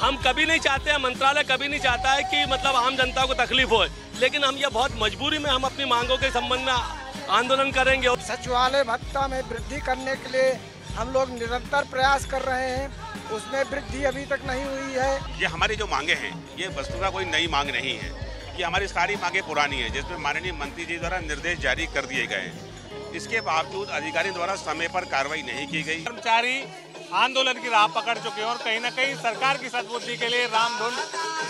हम कभी नहीं चाहते हैं, मंत्रालय कभी नहीं चाहता है कि मतलब आम जनता को तकलीफ हो, लेकिन हम ये बहुत मजबूरी में हम अपनी मांगों के संबंध में आंदोलन करेंगे। सचिवालय भत्ता में वृद्धि करने के लिए हम लोग निरंतर प्रयास कर रहे हैं, उसमें वृद्धि अभी तक नहीं हुई है। ये हमारी जो मांगे हैं ये वस्तुतः कोई नई मांग नहीं है, ये हमारी सारी मांगे पुरानी है, जिसमें माननीय मंत्री जी द्वारा निर्देश जारी कर दिए गए हैं। इसके बावजूद अधिकारी द्वारा समय पर कार्रवाई नहीं की गई। कर्मचारी आंदोलन की राह पकड़ चुके हैं और कहीं ना कहीं सरकार की सद्बुद्धि के लिए रामधुन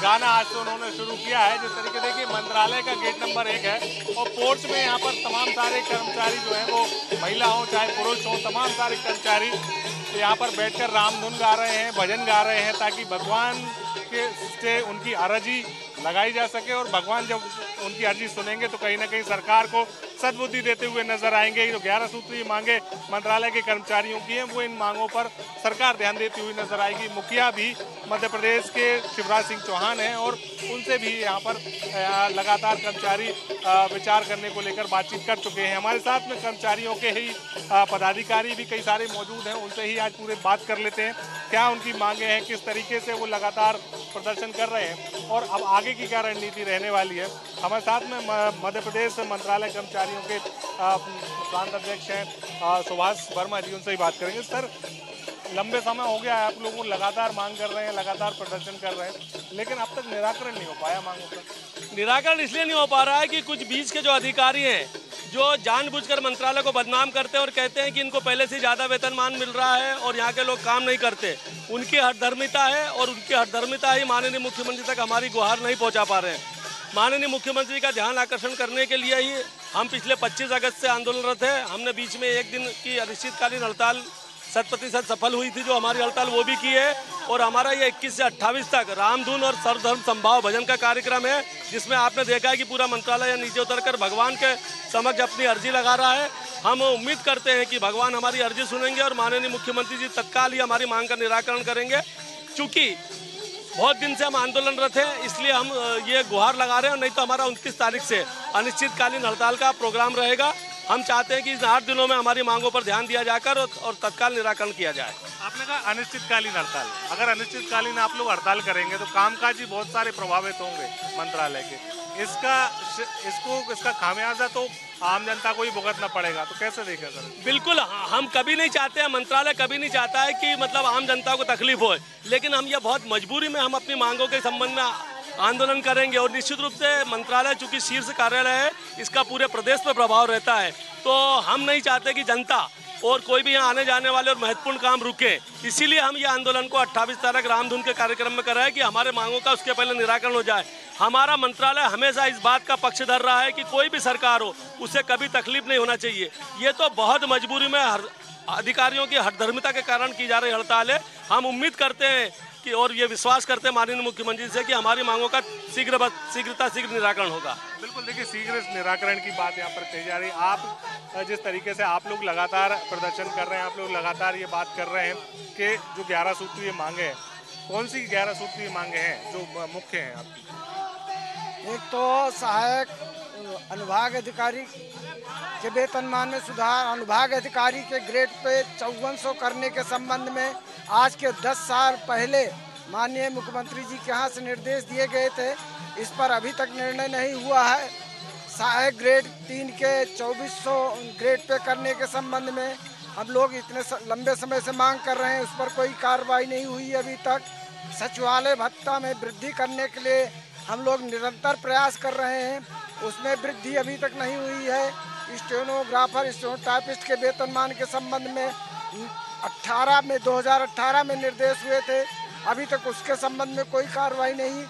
गाना आज से उन्होंने शुरू किया है। जिस तरीके देखिए मंत्रालय का गेट नंबर 1 है और पोर्च में यहाँ पर तमाम सारे कर्मचारी जो हैं वो महिला हो चाहे पुरुष हो, तमाम सारे कर्मचारी यहाँ पर बैठकर रामधुन गा रहे हैं, भजन गा रहे हैं, ताकि भगवान के से उनकी अर्जी लगाई जा सके और भगवान जब उनकी अर्जी सुनेंगे तो कहीं ना कहीं सरकार को सद्बुद्धि देते हुए नजर आएंगे। जो 11 सूत्रीय मांगे मंत्रालय के कर्मचारियों की हैं वो इन मांगों पर सरकार ध्यान देती हुई नजर आएगी। मुखिया भी मध्य प्रदेश के शिवराज सिंह चौहान हैं और उनसे भी यहाँ पर लगातार कर्मचारी विचार करने को लेकर बातचीत कर चुके हैं। हमारे साथ में कर्मचारियों के ही पदाधिकारी भी कई सारे मौजूद हैं, उनसे ही आज पूरे बात कर लेते हैं क्या उनकी मांगे हैं, किस तरीके से वो लगातार प्रदर्शन कर रहे हैं और अब आगे की क्या रणनीति रहने वाली है। हमारे साथ में मध्य प्रदेश मंत्रालय कर्मचारियों के प्रांत अध्यक्ष हैं सुभाष वर्मा जी, उनसे ही बात करेंगे। सर, लंबे समय हो गया है आप लोगों लगातार मांग कर रहे हैं, लगातार प्रदर्शन कर रहे हैं, लेकिन अब तक निराकरण नहीं हो पाया मांगों का। निराकरण इसलिए नहीं हो पा रहा है कि कुछ बीच के जो अधिकारी हैं जो जानबूझकर मंत्रालय को बदनाम करते हैं और कहते हैं कि इनको पहले से ज़्यादा वेतनमान मिल रहा है और यहाँ के लोग काम नहीं करते, उनकी हठधर्मिता है और उनकी हठधर्मिता ही माननीय मुख्यमंत्री तक हमारी गुहार नहीं पहुँचा पा रहे हैं। माननीय मुख्यमंत्री का ध्यान आकर्षण करने के लिए ही हम पिछले 25 अगस्त से आंदोलनरत हैं। हमने बीच में एक दिन की अनिश्चितकालीन हड़ताल 100% सफल हुई थी, जो हमारी हड़ताल वो भी की है और हमारा ये 21 से 28 तक रामधुन और सर्वधर्म संभाव भजन का कार्यक्रम है, जिसमें आपने देखा है कि पूरा मंत्रालय नीचे उतरकर भगवान के समक्ष अपनी अर्जी लगा रहा है। हम उम्मीद करते हैं कि भगवान हमारी अर्जी सुनेंगे और माननीय मुख्यमंत्री जी तत्काल ही हमारी मांग का निराकरण करेंगे। चूँकि बहुत दिन से हम आंदोलनरत हैं, इसलिए हम ये गुहार लगा रहे हैं, नहीं तो हमारा 29 तारीख से अनिश्चितकालीन हड़ताल का प्रोग्राम रहेगा। हम चाहते हैं कि इन 8 दिनों में हमारी मांगों पर ध्यान दिया जाकर और तत्काल निराकरण किया जाए। आपने कहा अनिश्चितकालीन हड़ताल, अगर अनिश्चितकालीन आप लोग हड़ताल करेंगे तो कामकाज ही बहुत सारे प्रभावित होंगे मंत्रालय के। इसका खामियाजा तो आम जनता को ही भुगतना पड़ेगा, तो कैसे देखें सर? बिल्कुल, हम कभी नहीं चाहते हैं, मंत्रालय कभी नहीं चाहता है कि मतलब आम जनता को तकलीफ हो, लेकिन हम ये बहुत मजबूरी में हम अपनी मांगों के संबंध में आंदोलन करेंगे और निश्चित रूप से मंत्रालय चूंकि शीर्ष कार्यालय है, इसका पूरे प्रदेश पर प्रभाव रहता है, तो हम नहीं चाहते कि जनता और कोई भी यहाँ आने जाने वाले और महत्वपूर्ण काम रुके। इसीलिए हम ये आंदोलन को 28 तारीख रामधुन के कार्यक्रम में कर रहे हैं कि हमारे मांगों का उसके पहले निराकरण हो जाए। हमारा मंत्रालय हमेशा इस बात का पक्ष धर रहा है कि कोई भी सरकार हो उसे कभी तकलीफ नहीं होना चाहिए। ये तो बहुत मजबूरी में अधिकारियों की हठधर्मिता के कारण की जा रही हड़ताल है। हम उम्मीद करते हैं कि और ये विश्वास करते हैं माननीय मुख्यमंत्री से कि हमारी मांगों का शीघ्र निराकरण होगा। बिल्कुल, देखिए शीघ्र निराकरण की बात यहाँ पर कही जा रही है। आप जिस तरीके से आप लोग लगातार प्रदर्शन कर रहे हैं, आप लोग लगातार ये बात कर रहे हैं कि जो 11 सूत्रीय मांगे हैं, कौन सी 11 सूत्रीय मांगे हैं जो मुख्य हैं आपकी? एक तो सहायक अनुभाग अधिकारी के वेतनमान में सुधार, अनुभाग अधिकारी के ग्रेड पे 5400 करने के संबंध में आज के 10 साल पहले माननीय मुख्यमंत्री जी के यहाँ से निर्देश दिए गए थे, इस पर अभी तक निर्णय नहीं हुआ है। सहायक ग्रेड 3 के 2400 ग्रेड पे करने के संबंध में हम लोग इतने लंबे समय से मांग कर रहे हैं, उस पर कोई कार्रवाई नहीं हुई अभी तक। सचिवालय भत्ता में वृद्धि करने के लिए हम लोग निरंतर प्रयास कर रहे हैं, उसमें वृद्धि अभी तक नहीं हुई है। स्टेनोग्राफर, स्टेनोटाइपिस्ट के वेतनमान के संबंध में 2018 में निर्देश हुए थे, अभी तक उसके संबंध में कोई कार्रवाई नहीं।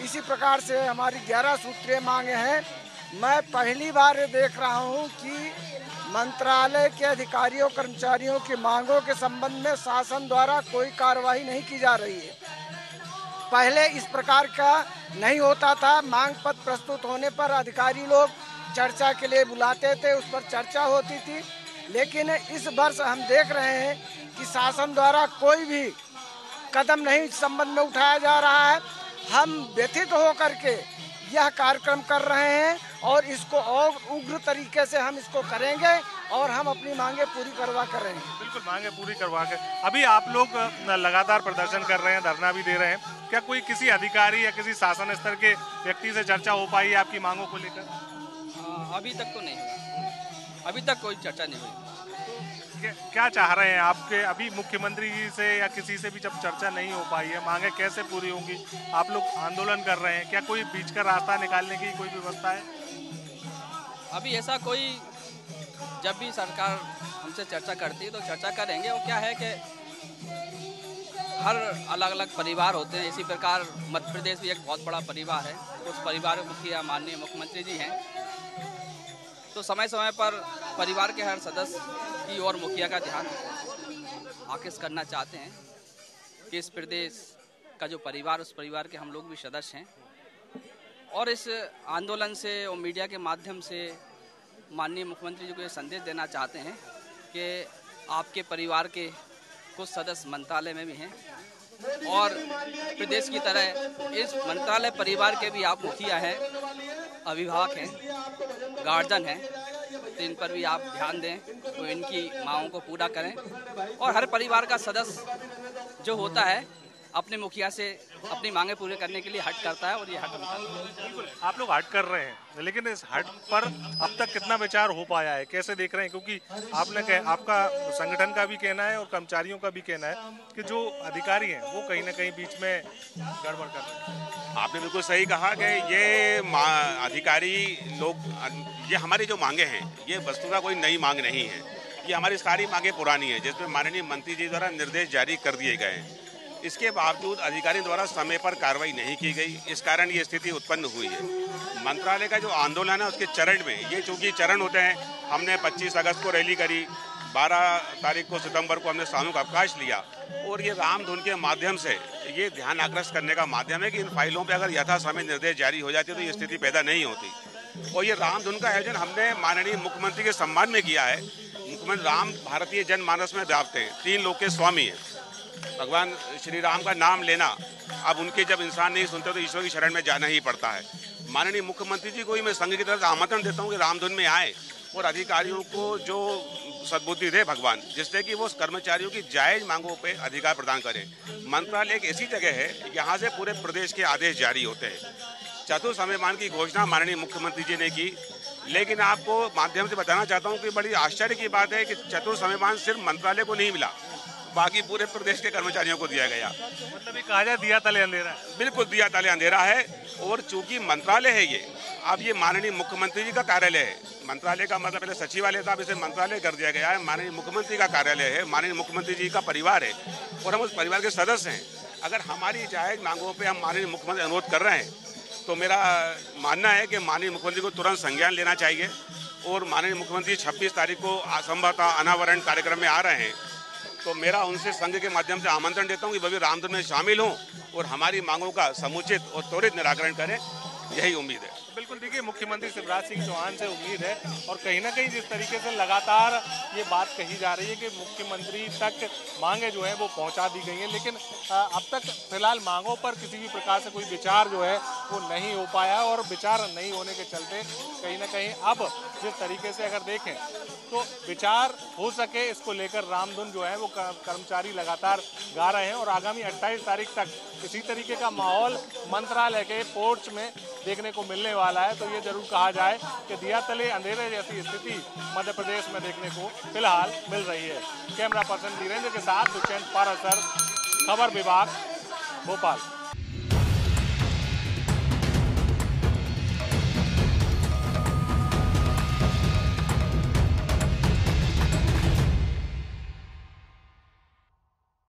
इसी प्रकार से हमारी 11 सूत्रीय मांगे हैं। मैं पहली बार ये देख रहा हूँ कि मंत्रालय के अधिकारियों कर्मचारियों की मांगों के संबंध में शासन द्वारा कोई कार्रवाई नहीं की जा रही है। पहले इस प्रकार का नहीं होता था, मांग पत्र प्रस्तुत होने पर अधिकारी लोग चर्चा के लिए बुलाते थे, उस पर चर्चा होती थी, लेकिन इस वर्ष हम देख रहे हैं कि शासन द्वारा कोई भी कदम नहीं इस संबंध में उठाया जा रहा है। हम व्यथित होकर के यह कार्यक्रम कर रहे हैं और इसको और उग्र तरीके से हम इसको करेंगे। और हम अपनी मांगे पूरी करवा कर रहे हैं। बिल्कुल, मांगे पूरी करवा के। अभी आप लोग लगातार प्रदर्शन कर रहे हैं, धरना भी दे रहे हैं, क्या कोई किसी अधिकारी या किसी शासन स्तर के व्यक्ति से चर्चा हो पाई है आपकी मांगों को लेकर? अभी तक तो नहीं हुआ, अभी तक कोई चर्चा नहीं हुई। क्या चाह रहे हैं आपके? अभी मुख्यमंत्री जी से या किसी से भी जब चर्चा नहीं हो पाई है, मांगे कैसे पूरी होंगी? आप लोग आंदोलन कर रहे हैं, क्या कोई बीच का रास्ता निकालने की कोई व्यवस्था है? अभी ऐसा कोई, जब भी सरकार हमसे चर्चा करती है तो चर्चा करेंगे। वो क्या है कि हर अलग अलग परिवार होते हैं, इसी प्रकार मध्य प्रदेश भी एक बहुत बड़ा परिवार है। उस परिवार के मुखिया माननीय मुख्यमंत्री जी हैं, तो समय समय पर परिवार के हर सदस्य की ओर मुखिया का ध्यान आकृष्ट करना चाहते हैं कि इस प्रदेश का जो परिवार, उस परिवार के हम लोग भी सदस्य हैं। और इस आंदोलन से और मीडिया के माध्यम से माननीय मुख्यमंत्री जी को ये संदेश देना चाहते हैं कि आपके परिवार के कुछ सदस्य मंत्रालय में भी हैं और प्रदेश की तरह इस मंत्रालय परिवार के भी आप मुखिया हैं, अभिभावक हैं, गार्जियन हैं, तो इन पर भी आप ध्यान दें, तो इनकी मांगों को पूरा करें। और हर परिवार का सदस्य जो होता है अपने मुखिया से अपनी मांगे पूरे करने के लिए हट करता है और ये हट उनका है। बिल्कुल, आप लोग हट कर रहे हैं, लेकिन इस हट पर अब तक कितना विचार हो पाया है, कैसे देख रहे हैं? क्योंकि आपका संगठन का भी कहना है और कर्मचारियों का भी कहना है कि जो अधिकारी हैं वो कहीं ना कहीं बीच में गड़बड़ कर रहे हैं। आपने बिल्कुल सही कहा कि ये अधिकारी लोग, ये हमारी जो मांगे हैं ये वस्तुतः कोई नई मांग नहीं है। ये हमारी सारी मांगे पुरानी है, जिसमें माननीय मंत्री जी द्वारा निर्देश जारी कर दिए गए हैं। इसके बावजूद अधिकारियों द्वारा समय पर कार्रवाई नहीं की गई, इस कारण ये स्थिति उत्पन्न हुई है। मंत्रालय का जो आंदोलन है उसके चरण में, ये चूंकि चरण होते हैं, हमने 25 अगस्त को रैली करी, 12 तारीख को सितंबर को हमने सामूहिक अवकाश लिया, और ये रामधुन के माध्यम से ये ध्यान आकृष्ट करने का माध्यम है कि इन फाइलों पर अगर यथा समय निर्देश जारी हो जाते तो ये स्थिति पैदा नहीं होती। और ये रामधुन का आयोजन हमने माननीय मुख्यमंत्री के सम्मान में किया है। मुख्यमंत्री राम भारतीय जनमानस में व्याप्त हैं, 3 लोक के स्वामी हैं। भगवान श्री राम का नाम लेना, अब उनके जब इंसान नहीं सुनते तो ईश्वर की शरण में जाना ही पड़ता है। माननीय मुख्यमंत्री जी को ही मैं संघ की तरफ से आमंत्रण देता हूँ कि रामधुन में आए और अधिकारियों को जो सद्बुद्धि दे भगवान, जिससे कि वो कर्मचारियों की जायज मांगों पे अधिकार प्रदान करें। मंत्रालय एक ऐसी जगह है, यहाँ से पूरे प्रदेश के आदेश जारी होते हैं। चतुर्थ समयमान की घोषणा माननीय मुख्यमंत्री जी ने की, लेकिन आपको माध्यम से बताना चाहता हूँ कि बड़ी आश्चर्य की बात है कि चतुर्थ समयमान सिर्फ मंत्रालय को नहीं मिला, बाकी पूरे प्रदेश के कर्मचारियों को दिया गया। मतलब ये कहा जाए दिया तले अंधेरा है। बिल्कुल दिया तले अंधेरा है। और चूंकि मंत्रालय है ये, अब ये माननीय मुख्यमंत्री जी का कार्यालय है। मंत्रालय का मतलब पहले सचिवालय था, अब इसे मंत्रालय कर दिया गया है। माननीय मुख्यमंत्री का कार्यालय है, माननीय मुख्यमंत्री जी का परिवार है और हम उस परिवार के सदस्य हैं। अगर हमारी जायज मांगों पर हम माननीय मुख्यमंत्री अनुरोध कर रहे हैं तो मेरा मानना है कि माननीय मुख्यमंत्री को तुरंत संज्ञान लेना चाहिए। और माननीय मुख्यमंत्री 26 तारीख को असंभवतः अनावरण कार्यक्रम में आ रहे हैं, तो मेरा उनसे संघ के माध्यम से आमंत्रण देता हूं कि भव्य रामधुन में शामिल हों और हमारी मांगों का समुचित और त्वरित निराकरण करें, यही उम्मीद है। बिल्कुल, देखिए मुख्यमंत्री शिवराज सिंह चौहान से उम्मीद है और कहीं ना कहीं जिस तरीके से लगातार ये बात कही जा रही है कि मुख्यमंत्री तक मांगे जो है वो पहुंचा दी गई हैं, लेकिन अब तक फिलहाल मांगों पर किसी भी प्रकार से कोई विचार जो है वो नहीं हो पाया। और विचार नहीं होने के चलते कहीं ना कहीं अब जिस तरीके से अगर देखें तो विचार हो सके इसको लेकर रामधुन जो है वो कर्मचारी लगातार गा रहे हैं। और आगामी 28 तारीख तक इसी तरीके का माहौल मंत्रालय के पोर्च में देखने को मिलने वाला है। तो ये जरूर कहा जाए कि दिया तले अंधेरे जैसी स्थिति मध्य प्रदेश में देखने को फिलहाल मिल रही है। कैमरा पर्सन वीरेंद्र के साथ दुष्यंत पारासर, खबर विभाग, भोपाल।